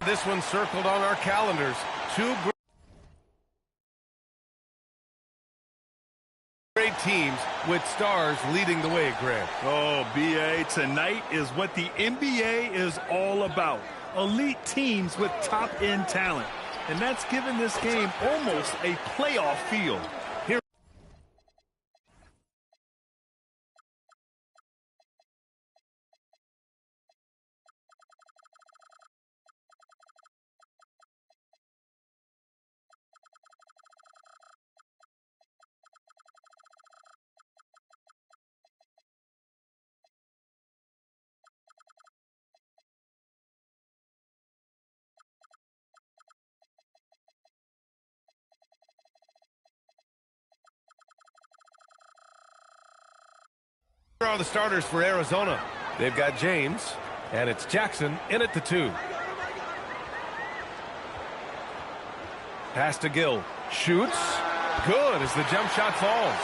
This one circled on our calendars. Two great teams with stars leading the way, Grant. Oh, B.A., tonight is what the NBA is all about. Elite teams with top-end talent. And that's given this game almost a playoff feel. Here. Here are the starters for Arizona. They've got James, and it's Jackson in at the 2. Pass to Gill. Shoots. Good as the jump shot falls.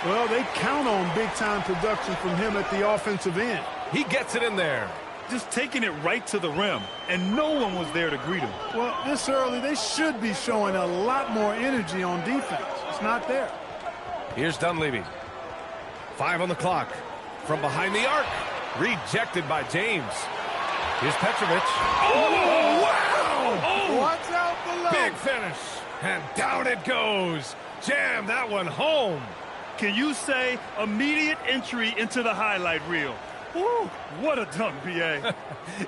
Well, they count on big-time production from him at the offensive end. He gets it in there. Just taking it right to the rim, and no one was there to greet him. Well, this early, they should be showing a lot more energy on defense. It's not there. Here's Dunleavy. 5 on the clock. From behind the arc. Rejected by James. Here's Petrovic. Oh, wow! Oh, watch out below. Big finish. And down it goes. Jam that one home. Can you say immediate entry into the highlight reel? Woo, what a dunk, B.A.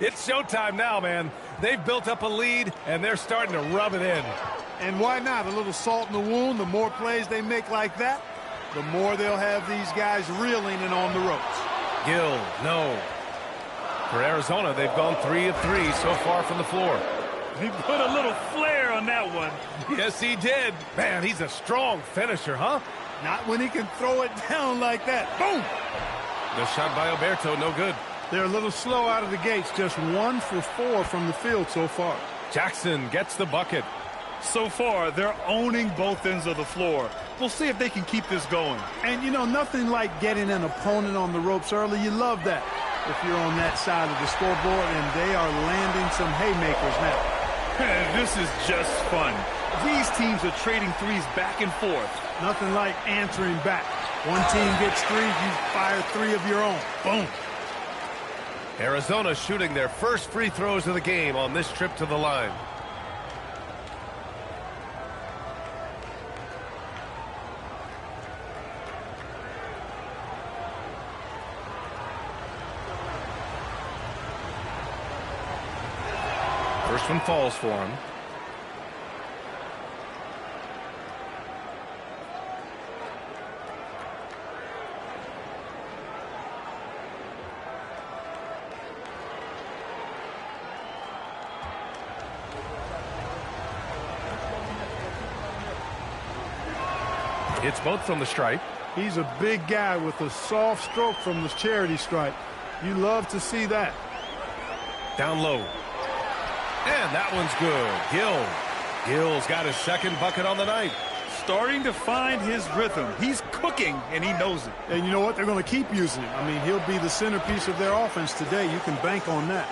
It's showtime now, man. They've built up a lead, and they're starting to rub it in. And why not? A little salt in the wound. The more plays they make like that, the more they'll have these guys reeling and on the ropes. Gill, no. For Arizona, they've gone 3 of 3 so far from the floor. He put a little flair on that one. Yes, he did. Man, he's a strong finisher, huh? Not when he can throw it down like that. Boom! The shot by Alberto, no good. They're a little slow out of the gates. Just 1 for 4 from the field so far. Jackson gets the bucket. So far, they're owning both ends of the floor. We'll see if they can keep this going. And, you know, nothing like getting an opponent on the ropes early. You love that if you're on that side of the scoreboard, and they are landing some haymakers now. This is just fun. These teams are trading threes back and forth. Nothing like answering back. One team gets 3, you fire 3 of your own. Boom. Arizona shooting their first free throws of the game on this trip to the line. First one falls for him. It's both from the stripe. He's a big guy with a soft stroke from the charity stripe. You love to see that. Down low. And that one's good. Gill's got his second bucket on the night. Starting to find his rhythm. He's cooking, and he knows it. And you know what? They're going to keep using him. I mean, he'll be the centerpiece of their offense today. You can bank on that.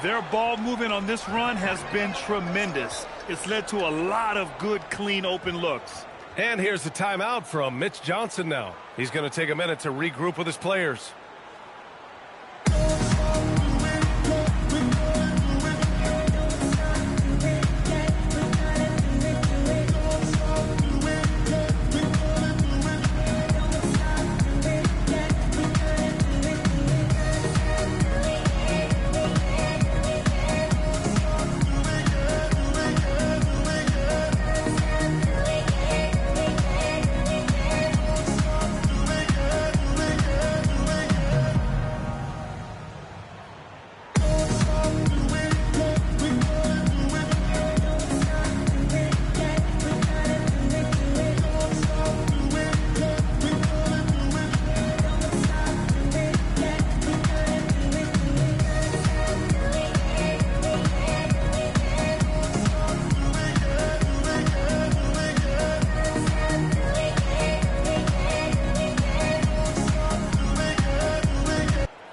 Their ball movement on this run has been tremendous. It's led to a lot of good, clean, open looks. And here's the timeout from Mitch Johnson now. He's going to take a minute to regroup with his players.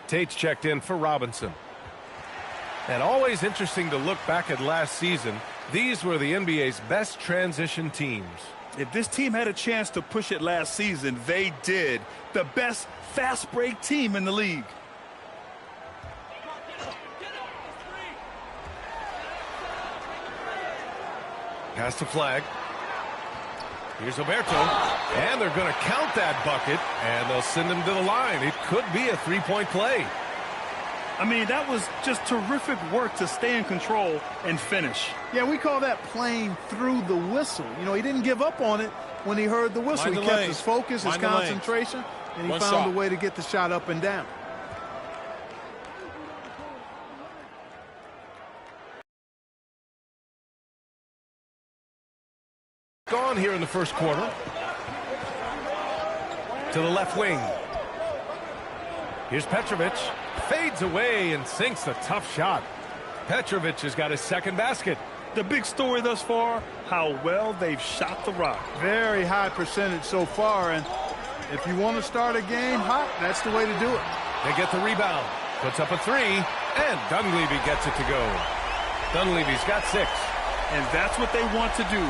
Tate's checked in for Robinson. And always interesting to look back at last season. These were the NBA's best transition teams. If this team had a chance to push it last season, they did. The best fast break team in the league. Pass the flag. Here's Oberto. And they're going to count that bucket, and they'll send him to the line. It could be a three-point play. I mean, that was just terrific work to stay in control and finish. Yeah, we call that playing through the whistle. You know, he didn't give up on it when he heard the whistle. He kept his focus, his concentration, and he found a way to get the shot up and down. Gone here in the first quarter. To the left wing. Here's Petrovic. Fades away and sinks a tough shot. Petrovic has got his second basket. The big story thus far, how well they've shot the rock. Very high percentage so far, and if you want to start a game hot, that's the way to do it. They get the rebound. Puts up a three, and Dunleavy gets it to go. Dunleavy's got 6. And that's what they want to do.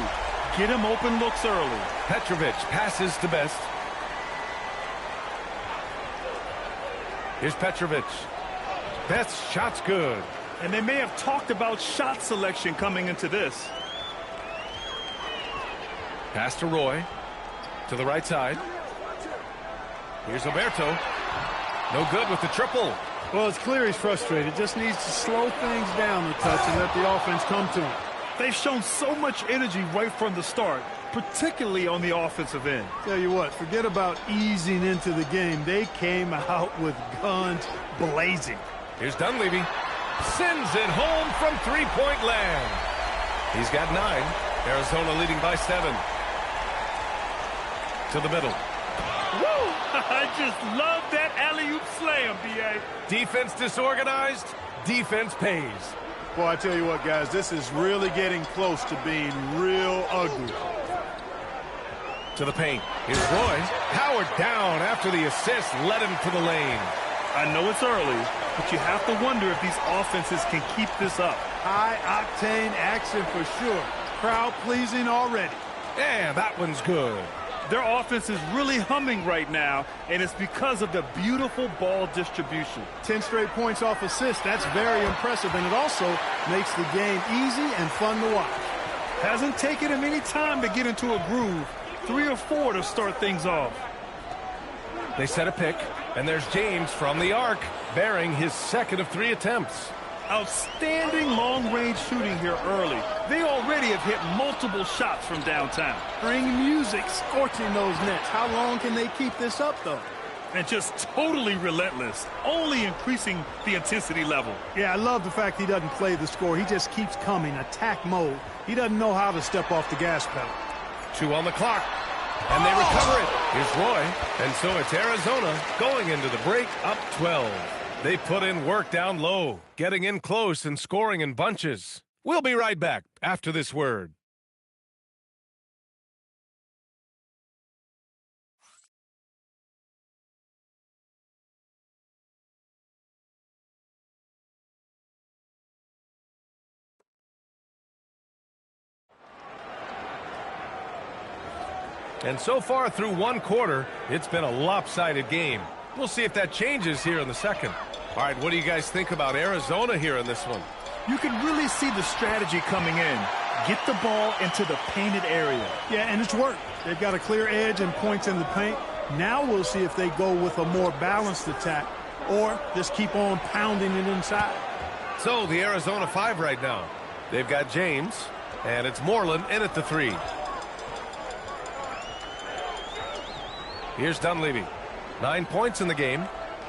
Get him open looks early. Petrovic passes to Best. Here's Petrovic. Best's shot's good. And they may have talked about shot selection coming into this. Pass to Roy. To the right side. Here's Oberto. No good with the triple. Well, it's clear he's frustrated. Just needs to slow things down a touch and let the offense come to him. They've shown so much energy right from the start, particularly on the offensive end. Tell you what, forget about easing into the game. They came out with guns blazing. Here's Dunleavy. Sends it home from three-point land. He's got 9. Arizona leading by 7. To the middle. Woo! I just love that alley-oop slam, B.A. Defense disorganized. Defense pays. Boy, I tell you what, guys, this is really getting close to being real ugly. To the paint. Here's Roy. Howard down after the assist led him to the lane. I know it's early, but you have to wonder if these offenses can keep this up. High-octane action for sure. Crowd-pleasing already. Yeah, that one's good. Their offense is really humming right now, and it's because of the beautiful ball distribution. 10 straight points off assists. That's very impressive, and it also makes the game easy and fun to watch. Hasn't taken him any time to get into a groove. 3 or 4 to start things off. They set a pick, and there's James from the arc, bearing his second of 3 attempts. Outstanding long-range shooting here early. They already have hit multiple shots from downtown. Bring music, scorching those nets. How long can they keep this up, though? And just totally relentless, only increasing the intensity level. Yeah, I love the fact he doesn't play the score. He just keeps coming, attack mode. He doesn't know how to step off the gas pedal. 2 on the clock, and they recover it. Here's Roy, and so it's Arizona going into the break up 12. They put in work down low, getting in close and scoring in bunches. We'll be right back after this word. And so far through one quarter, it's been a lopsided game. We'll see if that changes here in the second. All right, what do you guys think about Arizona here in this one? You can really see the strategy coming in. Get the ball into the painted area. Yeah, and it's worked. They've got a clear edge and points in the paint. Now we'll see if they go with a more balanced attack or just keep on pounding it inside. So the Arizona 5 right now. They've got James, and it's Moreland in at the 3. Here's Dunleavy. 9 points in the game.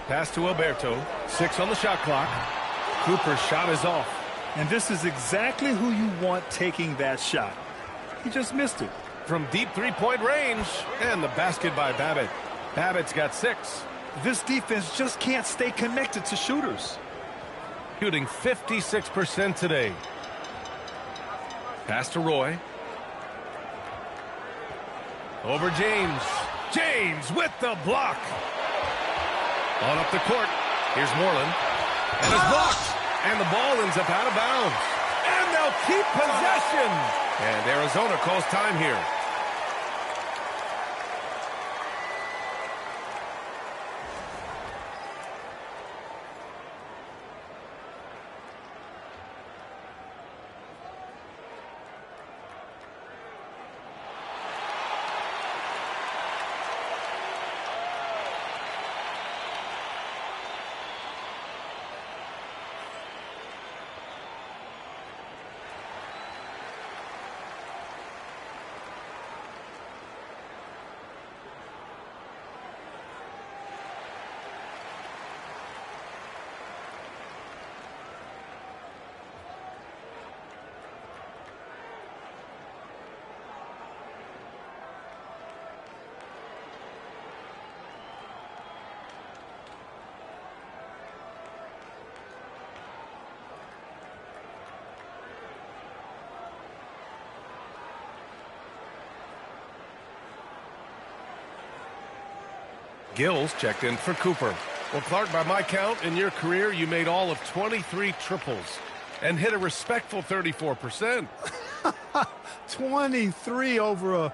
Pass to Oberto. 6 on the shot clock. Cooper's shot is off. And this is exactly who you want taking that shot. He just missed it. From deep three-point range. And the basket by Babbitt. Babbitt's got 6. This defense just can't stay connected to shooters. Shooting 56% today. Pass to Roy. Over James. James with the block. On up the court. Here's Moreland. And it's blocked. And the ball ends up out of bounds. And they'll keep possession. And Arizona calls time here. Gills checked in for Cooper. Well, Clark, by my count, in your career, you made all of 23 triples and hit a respectful 34%. 23 over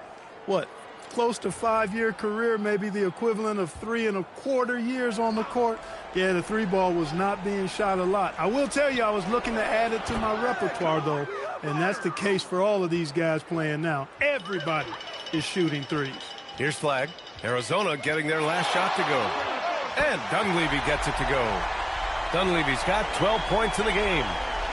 close to 5-year career, maybe the equivalent of 3 1/4 years on the court. Yeah, the three ball was not being shot a lot. I will tell you, I was looking to add it to my repertoire, though, and that's the case for all of these guys playing now. Everybody is shooting threes. Here's flag. Arizona getting their last shot to go. And Dunleavy gets it to go. Dunleavy's got 12 points in the game.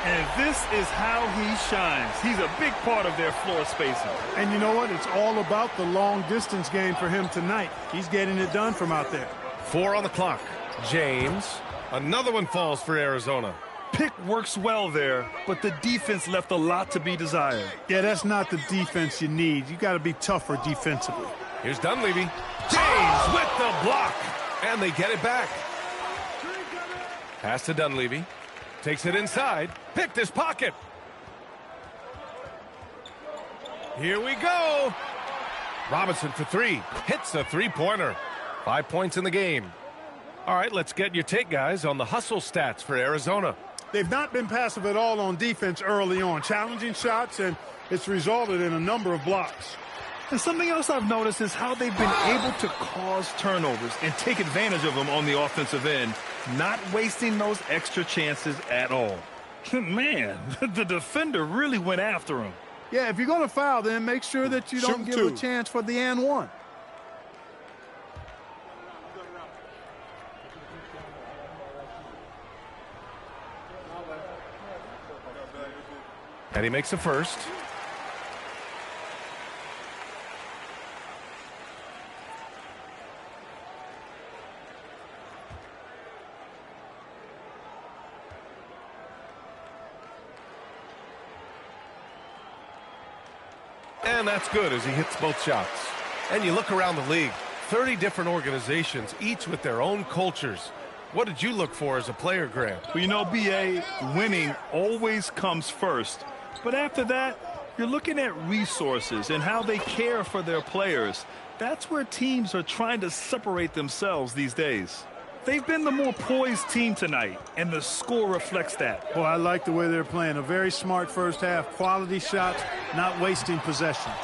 And this is how he shines. He's a big part of their floor spacing. And you know what? It's all about the long-distance game for him tonight. He's getting it done from out there. 4 on the clock. James. Another one falls for Arizona. Pick works well there, but the defense left a lot to be desired. Yeah, that's not the defense you need. You got to be tougher defensively. Here's Dunleavy. James with the block. And they get it back. Pass to Dunleavy. Takes it inside. Picked his pocket. Here we go. Robinson for 3. Hits a three-pointer. 5 points in the game. All right, let's get your take, guys, on the hustle stats for Arizona. They've not been passive at all on defense early on. Challenging shots, and it's resulted in a number of blocks. And something else I've noticed is how they've been able to cause turnovers and take advantage of them on the offensive end, not wasting those extra chances at all. Man, the defender really went after him. Yeah, if you're going to foul, then make sure that you don't give a chance for the and one. And he makes a first. And that's good as he hits both shots. And you look around the league, 30 different organizations, each with their own cultures. What did you look for as a player, Grant? Well, you know, B.A., winning always comes first. But after that, you're looking at resources and how they care for their players. That's where teams are trying to separate themselves these days. They've been the more poised team tonight, and the score reflects that. Well, I like the way they're playing. A very smart first half. Quality shots, not wasting possessions.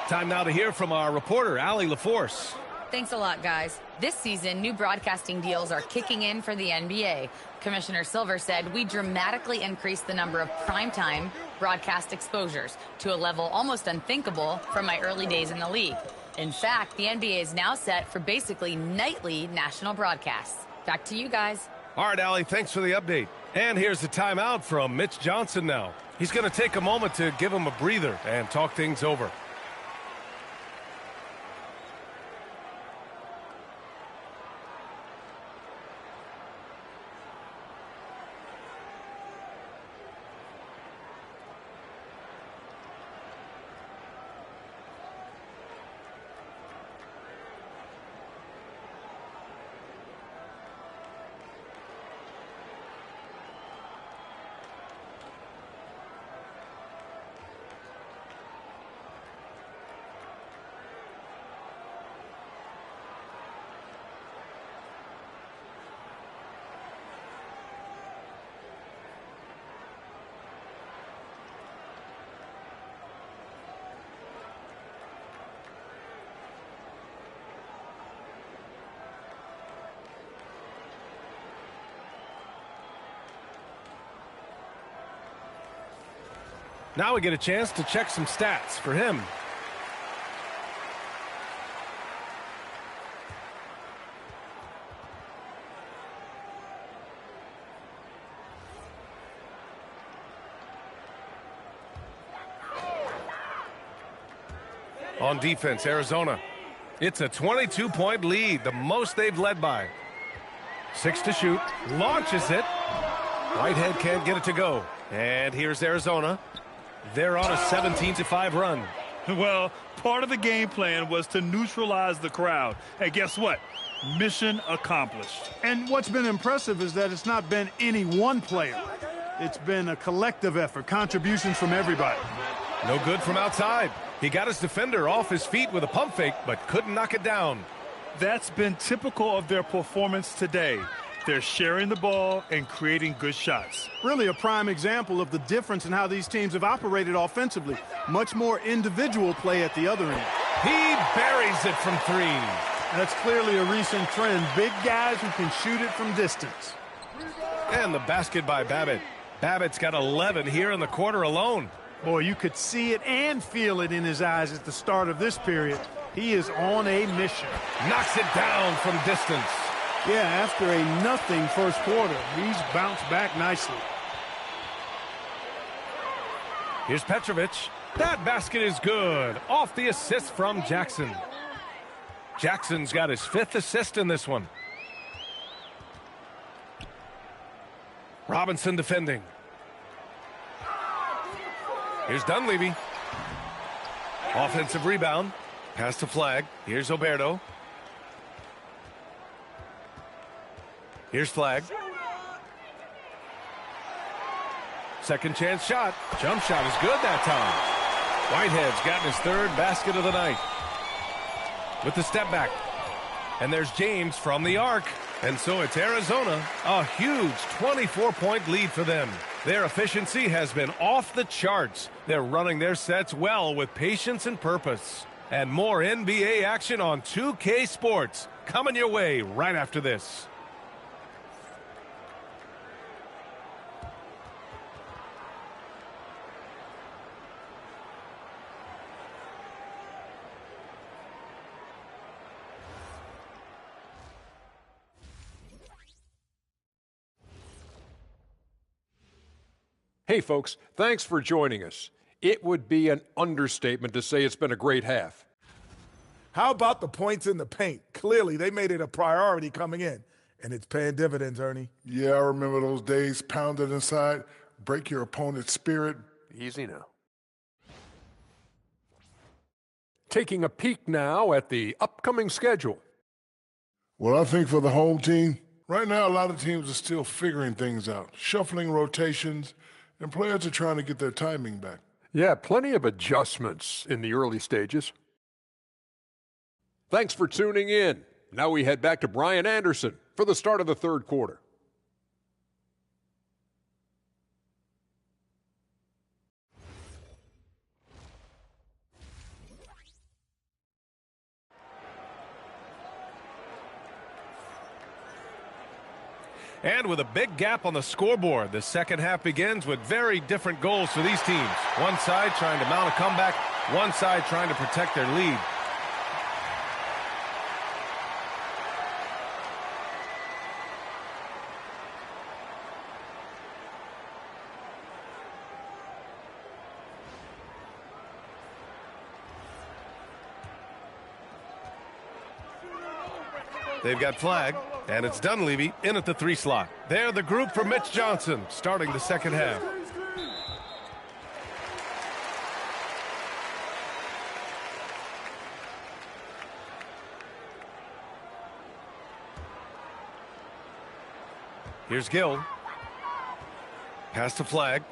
Time now to hear from our reporter, Allie LaForce. Thanks a lot, guys. This season, new broadcasting deals are kicking in for the NBA. Commissioner Silver said we dramatically increased the number of primetime broadcast exposures to a level almost unthinkable from my early days in the league. In fact, the NBA is now set for basically nightly national broadcasts. Back to you guys. All right, Allie, thanks for the update. And here's the timeout from Mitch Johnson now. He's going to take a moment to give him a breather and talk things over. Now we get a chance to check some stats for him. On defense, Arizona. It's a 22-point lead, the most they've led by. 6 to shoot. Launches it. Whitehead can't get it to go. And here's Arizona. They're on a 17-5 run. Well, part of the game plan was to neutralize the crowd. Hey, guess what? Mission accomplished. And what's been impressive is that it's not been any one player. It's been a collective effort, contributions from everybody. No good from outside. He got his defender off his feet with a pump fake, but couldn't knock it down. That's been typical of their performance today. They're sharing the ball and creating good shots. Really a prime example of the difference in how these teams have operated offensively. Much more individual play at the other end. He buries it from 3. That's clearly a recent trend. Big guys who can shoot it from distance. And the basket by Babbitt. Babbitt's got 11 here in the quarter alone. Boy, you could see it and feel it in his eyes at the start of this period. He is on a mission. Knocks it down from distance. Yeah, after a nothing first quarter, he's bounced back nicely. Here's Petrovic. That basket is good. Off the assist from Jackson. Jackson's got his 5th assist in this one. Robinson defending. Here's Dunleavy. Offensive rebound. Pass to Flag. Here's Oberto. Here's Flag. Second chance shot. Jump shot is good that time. Whitehead's gotten his 3rd basket of the night. With the step back. And there's James from the arc. And so it's Arizona, a huge 24-point lead for them. Their efficiency has been off the charts. They're running their sets well with patience and purpose. And more NBA action on 2K Sports coming your way right after this. Hey, folks, thanks for joining us. It would be an understatement to say it's been a great half. How about the points in the paint? Clearly, they made it a priority coming in, and it's paying dividends, Ernie. Yeah, I remember those days pounded inside. Break your opponent's spirit. Easy now. Taking a peek now at the upcoming schedule. Well, I think for the home team, right now a lot of teams are still figuring things out, shuffling rotations, and players are trying to get their timing back. Yeah, plenty of adjustments in the early stages. Thanks for tuning in. Now we head back to Brian Anderson for the start of the 3rd quarter. And with a big gap on the scoreboard, the second half begins with very different goals for these teams. One side trying to mount a comeback, one side trying to protect their lead. They've got Flag, and it's Dunleavy in at the 3 slot. They're the group for Mitch Johnson, starting the second half. Here's Gill. Pass to Flag.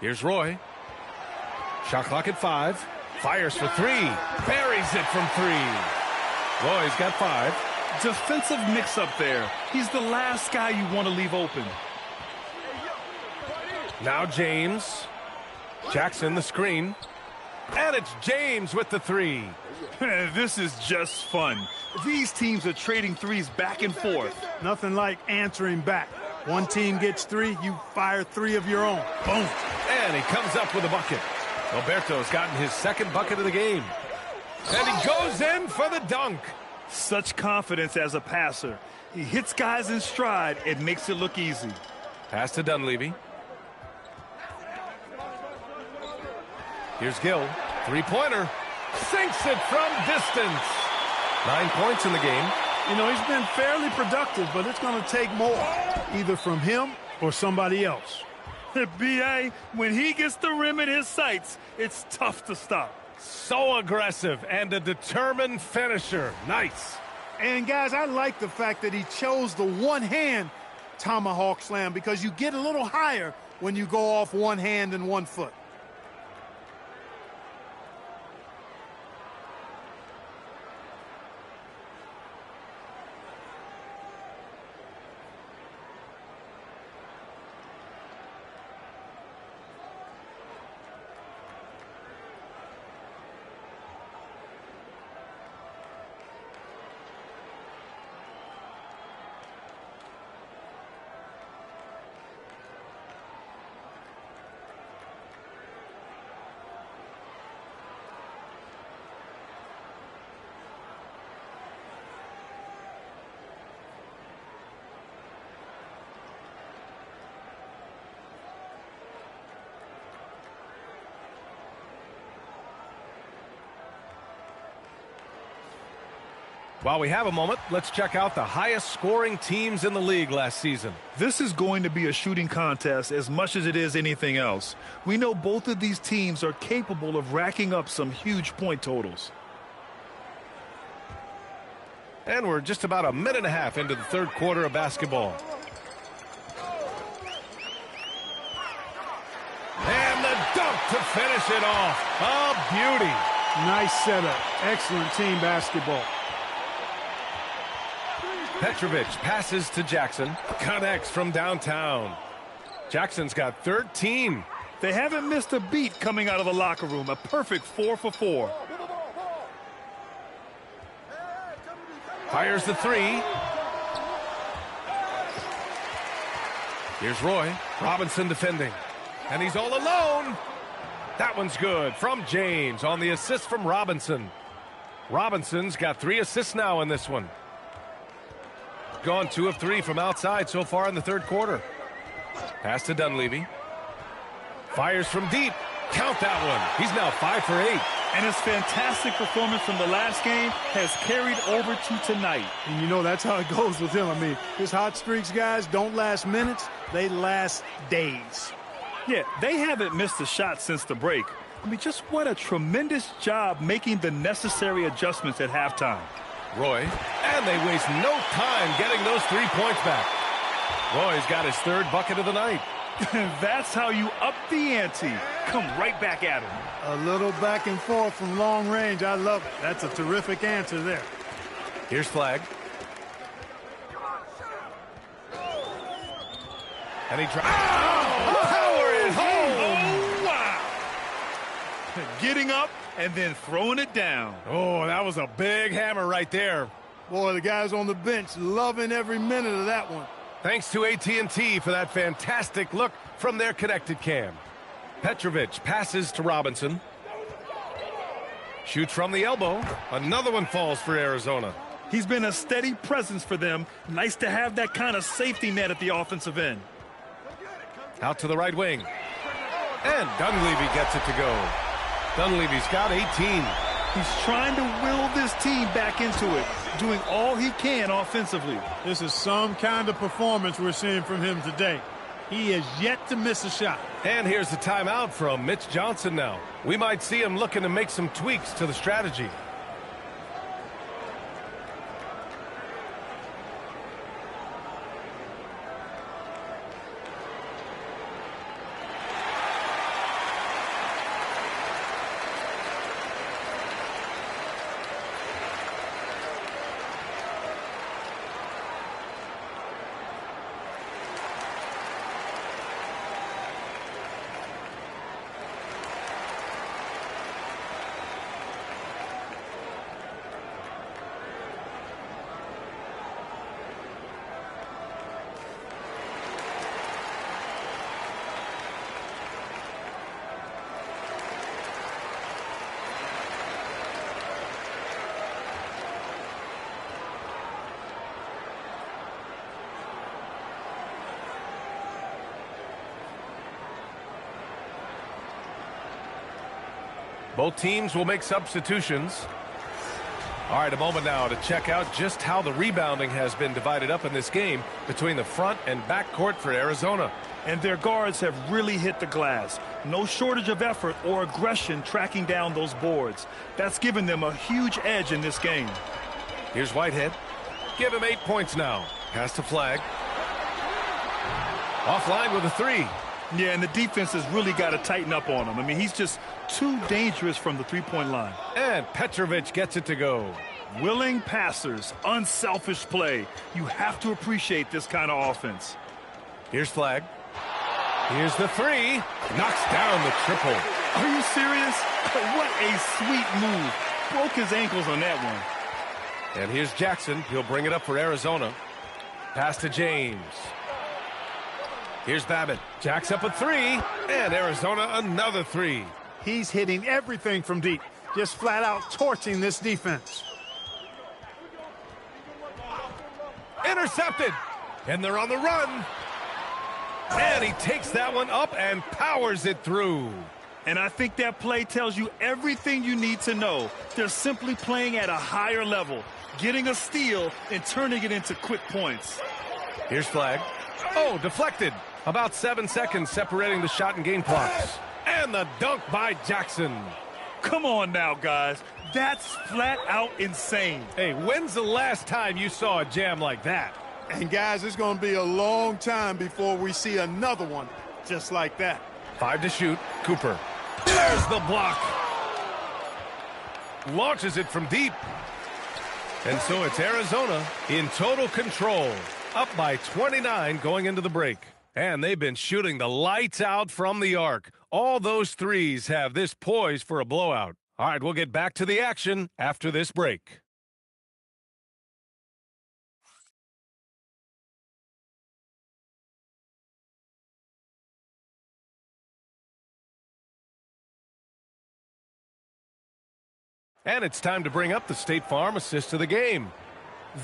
Here's Roy. Shot clock at 5. Fires for 3. Buries it from 3. Roy's got 5. Defensive mix-up there. He's the last guy you want to leave open. Now James. Jackson the screen. And it's James with the 3. This is just fun. These teams are trading threes back and forth. Nothing like answering back. One team gets 3, you fire 3 of your own. Boom. And he comes up with a bucket. Alberto's gotten his second bucket of the game. And he goes in for the dunk. Such confidence as a passer. He hits guys in stride and makes it look easy. Pass to Dunleavy. Here's Gill. Three-pointer. Sinks it from distance. 9 points in the game. You know, he's been fairly productive, but it's going to take more, either from him or somebody else. B.A., when he gets the rim in his sights, it's tough to stop. So aggressive and a determined finisher. Nice. And, guys, I like the fact that he chose the one-hand tomahawk slam because you get a little higher when you go off one hand and 1 foot. While we have a moment, let's check out the highest scoring teams in the league last season. This is going to be a shooting contest as much as it is anything else. We know both of these teams are capable of racking up some huge point totals. And we're just about a minute and a half into the third quarter of basketball. And the dunk to finish it off. A beauty. Nice setup. Excellent team basketball. Petrovic passes to Jackson. Connects from downtown. Jackson's got 13. They haven't missed a beat coming out of the locker room. A perfect 4 for 4. Fires the three. Here's Roy. Robinson defending. And he's all alone. That one's good from James on the assist from Robinson. Robinson's got 3 assists now in this one. Gone 2 of 3 from outside so far in the third quarter. Pass to Dunleavy. Fires from deep. Count that one. He's now 5 for 8. And his fantastic performance from the last game has carried over to tonight. And you know that's how it goes with him. I mean, his hot streaks, guys, don't last minutes. They last days. Yeah, they haven't missed a shot since the break. I mean, just what a tremendous job making the necessary adjustments at halftime. Roy, and they waste no time getting those 3 points back. Roy's got his 3rd bucket of the night. That's how you up the ante. Come right back at him. A little back and forth from long range. I love it. That's a terrific answer there. Here's Flag. And he drives. Oh, power it home. Oh, wow. Getting up and then throwing it down. Oh, that was a big hammer right there. Boy, the guys on the bench loving every minute of that one. Thanks to AT&T for that fantastic look from their connected cam. Petrovic passes to Robinson. Shoots from the elbow. Another one falls for Arizona. He's been a steady presence for them. Nice to have that kind of safety net at the offensive end. Out to the right wing. And Dunleavy gets it to go. Dunleavy's got 18. He's trying to will this team back into it, doing all he can offensively. This is some kind of performance we're seeing from him today. He has yet to miss a shot. And here's the timeout from Mitch Johnson now. We might see him looking to make some tweaks to the strategy. Both teams will make substitutions. All right, a moment now to check out just how the rebounding has been divided up in this game between the front and back court for Arizona. And their guards have really hit the glass. No shortage of effort or aggression tracking down those boards. That's given them a huge edge in this game. Here's Whitehead. Give him 8 points now. Pass to Flag. Offline with a three. Yeah, and the defense has really got to tighten up on him. I mean, he's just too dangerous from the three-point line. And Petrovic gets it to go. Willing passers, unselfish play. You have to appreciate this kind of offense. Here's Flag. Here's the three. Knocks down the triple. Are you serious? What a sweet move. Broke his ankles on that one. And here's Jackson. He'll bring it up for Arizona. Pass to James. Here's Babbitt. Jacks up a three. And Arizona another three. He's hitting everything from deep. Just flat out torching this defense. Intercepted. And they're on the run. And he takes that one up and powers it through. And I think that play tells you everything you need to know. They're simply playing at a higher level, getting a steal and turning it into quick points. Here's Flag. Oh, deflected. About 7 seconds separating the shot and game clocks. And the dunk by Jackson. Come on now, guys. That's flat out insane. Hey, when's the last time you saw a jam like that? And guys, it's going to be a long time before we see another one just like that. 5 to shoot. Cooper. There's the block. Launches it from deep. And so it's Arizona in total control. Up by 29 going into the break. And they've been shooting the lights out from the arc. All those threes have this poised for a blowout. All right, we'll get back to the action after this break. And it's time to bring up the State Farm assist of the game.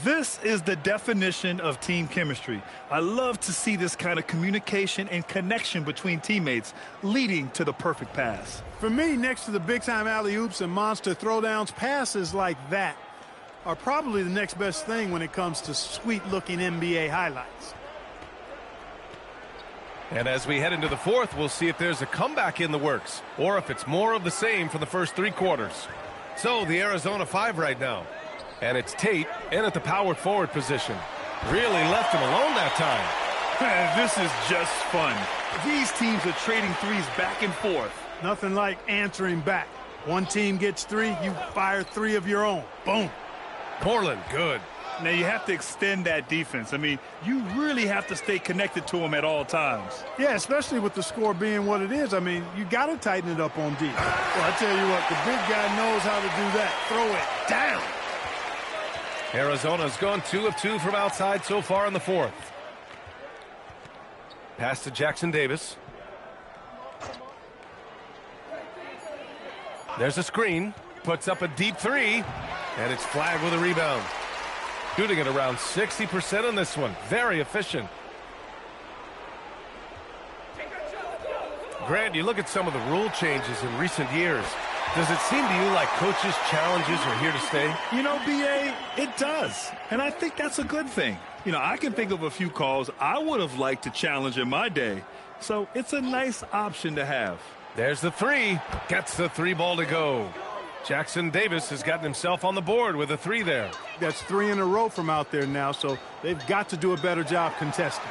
This is the definition of team chemistry. I love to see this kind of communication and connection between teammates leading to the perfect pass. For me, next to the big-time alley-oops and monster throwdowns, passes like that are probably the next best thing when it comes to sweet-looking NBA highlights. And as we head into the fourth, we'll see if there's a comeback in the works or if it's more of the same for the first 3 quarters. So the Arizona 5 right now. And it's Tate in at the power forward position. Really left him alone that time. This is just fun. These teams are trading threes back and forth. Nothing like answering back. One team gets 3, you fire 3 of your own. Boom. Moreland, good. Now you have to extend that defense. I mean, you really have to stay connected to them at all times. Yeah, especially with the score being what it is. I mean, you got to tighten it up on deep. Well, I tell you what, the big guy knows how to do that. Throw it down. Arizona's gone 2 of 2 from outside so far in the fourth. Pass to Jackson Davis. There's a screen. Puts up a deep 3. And it's Flag with a rebound. Shooting at around 60% on this one. Very efficient. Grant, you look at some of the rule changes in recent years. Does it seem to you like coaches' challenges are here to stay? You know, B.A., it does. And I think that's a good thing. You know, I can think of a few calls I would have liked to challenge in my day. So it's a nice option to have. There's the 3. Gets the 3 ball to go. Jackson Davis has gotten himself on the board with a 3 there. That's 3 in a row from out there now, so they've got to do a better job contesting.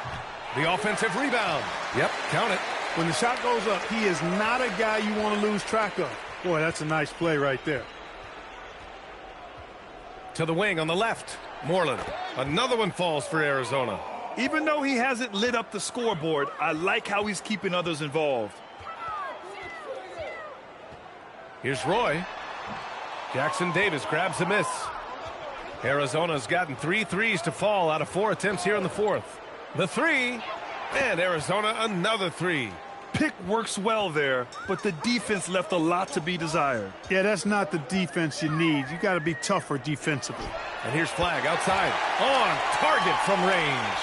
The offensive rebound. Yep, count it. When the shot goes up, he is not a guy you want to lose track of. Boy, that's a nice play right there. To the wing on the left. Moreland. Another one falls for Arizona. Even though he hasn't lit up the scoreboard, I like how he's keeping others involved. Here's Roy. Jackson Davis grabs the miss. Arizona's gotten 3 threes to fall out of 4 attempts here in the fourth. The 3. And Arizona another 3. Pick works well there, but the defense left a lot to be desired. Yeah, that's not the defense you need. You got to be tougher defensively. And here's Flag outside. On target from range.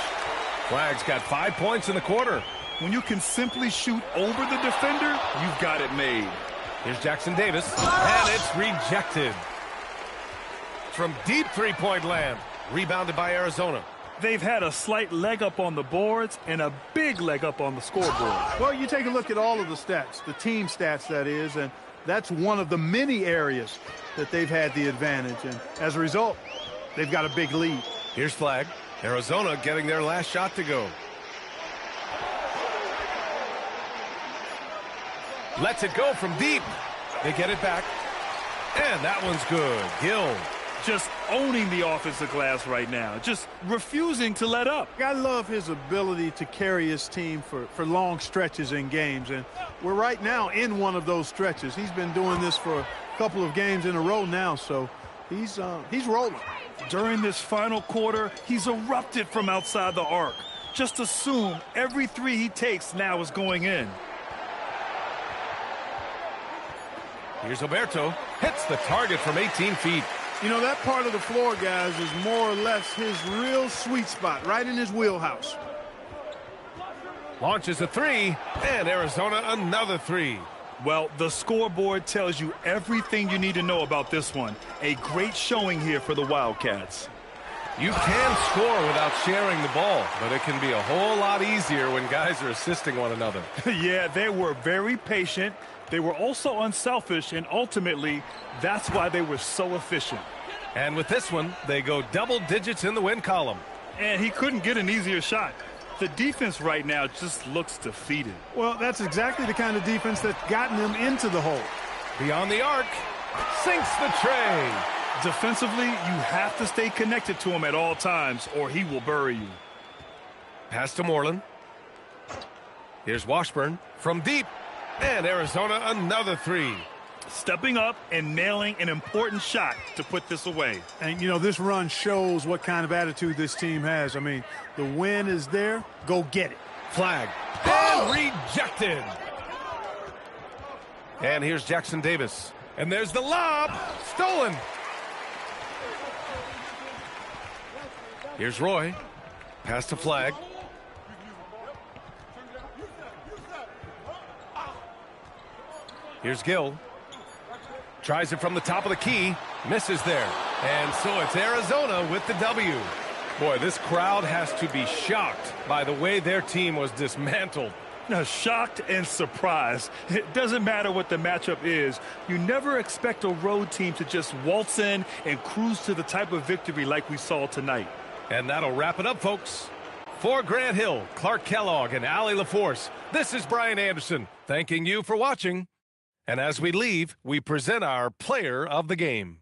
Flag's got 5 points in the quarter. When you can simply shoot over the defender, you've got it made. Here's Jackson Davis, and it's rejected. From deep three-point land, rebounded by Arizona. They've had a slight leg up on the boards and a big leg up on the scoreboard. Well, you take a look at all of the stats, the team stats, that is, and that's one of the many areas that they've had the advantage. And as a result, they've got a big lead. Here's Flag. Arizona getting their last shot to go. Lets it go from deep. They get it back. And that one's good. Gill. Just owning the offensive glass right now. Just refusing to let up. I love his ability to carry his team for long stretches in games. And we're right now in one of those stretches. He's been doing this for a couple of games in a row now, so he's rolling. During this final quarter, he's erupted from outside the arc. Just assume every three he takes now is going in. Here's Alberto. Hits the target from 18 feet. You know, that part of the floor, guys, is more or less his real sweet spot, right in his wheelhouse. Launches a three, and Arizona another three. Well, the scoreboard tells you everything you need to know about this one. A great showing here for the Wildcats. You can score without sharing the ball, but it can be a whole lot easier when guys are assisting one another. Yeah, they were very patient. They were also unselfish, and ultimately, that's why they were so efficient. And with this one, they go double digits in the win column. And he couldn't get an easier shot. The defense right now just looks defeated. Well, that's exactly the kind of defense that's gotten them into the hole. Beyond the arc, sinks the tray. Defensively, you have to stay connected to him at all times, or he will bury you. Pass to Moreland. Here's Washburn from deep. And Arizona another three. Stepping up and nailing an important shot to put this away. And, you know, this run shows what kind of attitude this team has. I mean, the win is there. Go get it. Flag. And rejected. And here's Jackson Davis. And there's the lob. Stolen. Here's Roy. Pass to Flag. Here's Gill. Tries it from the top of the key. Misses there. And so it's Arizona with the W. Boy, this crowd has to be shocked by the way their team was dismantled. Now, shocked and surprised. It doesn't matter what the matchup is. You never expect a road team to just waltz in and cruise to the type of victory like we saw tonight. And that'll wrap it up, folks. For Grant Hill, Clark Kellogg, and Allie LaForce, this is Brian Anderson, thanking you for watching. And as we leave, we present our player of the game.